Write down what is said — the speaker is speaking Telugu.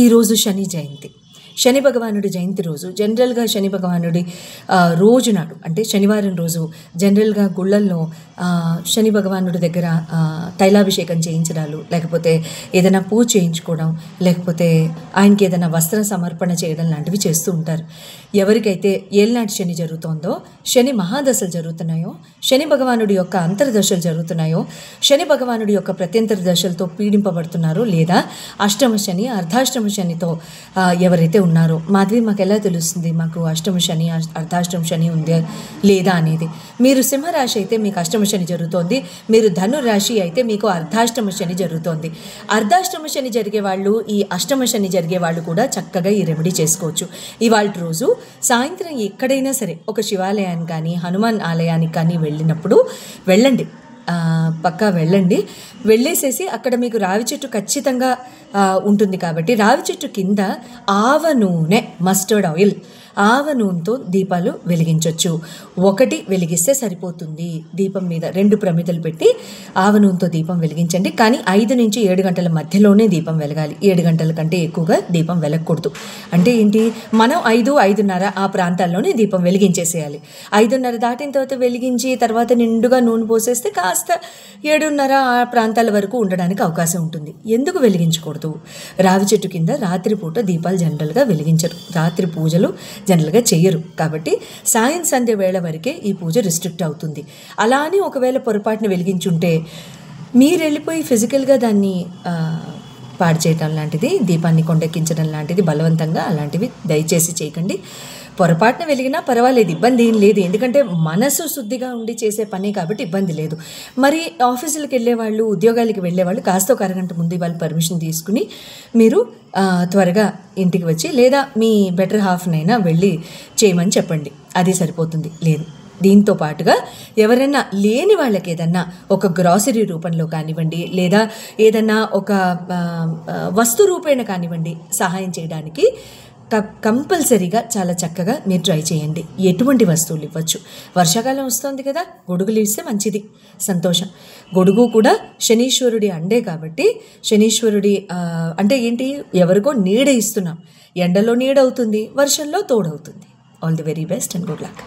ఈరోజు శని జయంతి. శని భగవానుడి జయంతి రోజు జనరల్గా శని భగవానుడి రోజు నాడు అంటే శనివారం రోజు జనరల్గా గుళ్ళల్లో శని భగవానుడి దగ్గర తైలాభిషేకం చేయించడాలు, లేకపోతే ఏదైనా పూజ చేయించుకోవడం, లేకపోతే ఆయనకి ఏదైనా వస్త్ర సమర్పణ చేయడం లాంటివి చేస్తూ ఉంటారు. ఎవరికైతే ఏళ్ళనాటి శని జరుగుతోందో, శని మహాదశలు జరుగుతున్నాయో, శని భగవానుడి యొక్క అంతర్దశలు జరుగుతున్నాయో, శని భగవానుడి యొక్క ప్రత్యంతర దశలతో పీడింపబడుతున్నారో, లేదా అష్టమ శని అర్ధాష్టమ శనితో ఎవరైతే ఉన్నారో, మాధవి మాకు ఎలా తెలుస్తుంది మాకు అష్టమ శని అర్ధాష్టమ శని ఉంది లేదా అనేది? మీరు సింహరాశి అయితే మీకు అష్టమ శని జరుగుతోంది, మీరు ధను రాశి అయితే మీకు అర్ధాష్టమ శని జరుగుతోంది. అర్ధాష్టమ శని జరిగే వాళ్ళు, ఈ అష్టమ శని జరిగే వాళ్ళు కూడా చక్కగా ఈ రెమెడీ చేసుకోవచ్చు. ఇవాళ రోజు సాయంత్రం ఎక్కడైనా సరే ఒక శివాలయానికి కానీ హనుమాన్ ఆలయానికి కానీ వెళ్ళండి, పక్కా వెళ్ళండి. వెళ్ళేసేసి అక్కడ మీకు రావి చెట్టు ఖచ్చితంగా ఉంటుంది కాబట్టి రావి చెట్టు కింద ఆవ నూనె, మస్టర్డ్ ఆయిల్, ఆవ నూనెతో దీపాలు వెలిగించవచ్చు. ఒకటి వెలిగిస్తే సరిపోతుంది. దీపం మీద 2 ప్రమిదలు పెట్టి ఆవ నూనెతో దీపం వెలిగించండి. కానీ 5 నుంచి 7 గంటల మధ్యలోనే దీపం వెలగాలి. 7 గంటల కంటే ఎక్కువగా దీపం వెలగకూడదు. అంటే ఏంటి, మనం 5, 5:30 ఆ ప్రాంతాల్లోనే దీపం వెలిగించేసేయాలి. 5:30 దాటిన తర్వాత వెలిగించి తర్వాత నిండుగా నూనె పోసేస్తే కాస్త 7:30 ఆ ప్రాంతాల వరకు ఉండడానికి అవకాశం ఉంటుంది. ఎందుకు వెలిగించకూడదు? రావి చెట్టు కింద రాత్రిపూట దీపాలు జనరల్గా వెలిగించరు, రాత్రి పూజలు జనరల్గా చెయ్యరు. కాబట్టి సాయం సంధ్య వేళ వరకే ఈ పూజ రిస్ట్రిక్ట్ అవుతుంది. అలా అని ఒకవేళ పొరపాటున వెలిగించుంటే మీరు వెళ్ళిపోయి ఫిజికల్గా దాన్ని పాడు చేయటం లాంటిది, దీపాన్ని కొండెక్కించడం లాంటిది బలవంతంగా అలాంటివి దయచేసి చేయకండి. పొరపాటున వెలిగినా పర్వాలేదు, ఇబ్బంది ఏం లేదు. ఎందుకంటే మనసు శుద్ధిగా ఉండి చేసే పనే కాబట్టి ఇబ్బంది లేదు. మరి ఆఫీసులకు వెళ్ళేవాళ్ళు, ఉద్యోగాలకి వెళ్ళేవాళ్ళు కాస్త ఒక అరగంట ముందు వాళ్ళు పర్మిషన్ తీసుకుని మీరు త్వరగా ఇంటికి వచ్చి, లేదా మీ బెటర్ హాఫ్నైనా వెళ్ళి చేయమని చెప్పండి, అది సరిపోతుంది. లేదు, దీంతో పాటుగా ఎవరైనా లేని వాళ్ళకి ఏదన్నా ఒక గ్రాసరీ రూపంలో కానివ్వండి, లేదా ఏదన్నా ఒక వస్తు రూపేణ కానివ్వండి సహాయం చేయడానికి కంపల్సరీగా చాలా చక్కగా మీరు ట్రై చేయండి. ఎటువంటి వస్తువులు ఇవ్వచ్చు. వర్షాకాలం వస్తుంది కదా, గొడుగులు ఇస్తే మంచిది, సంతోషం. గొడుగు కూడా శనీశ్వరుడి అండే కాబట్టి శనీశ్వరుడి అంటే ఏంటి, ఎవరికో నీడ ఇస్తున్నాం. ఎండలో నీడ అవుతుంది, వర్షంలో తోడవుతుంది. All the very best and good luck.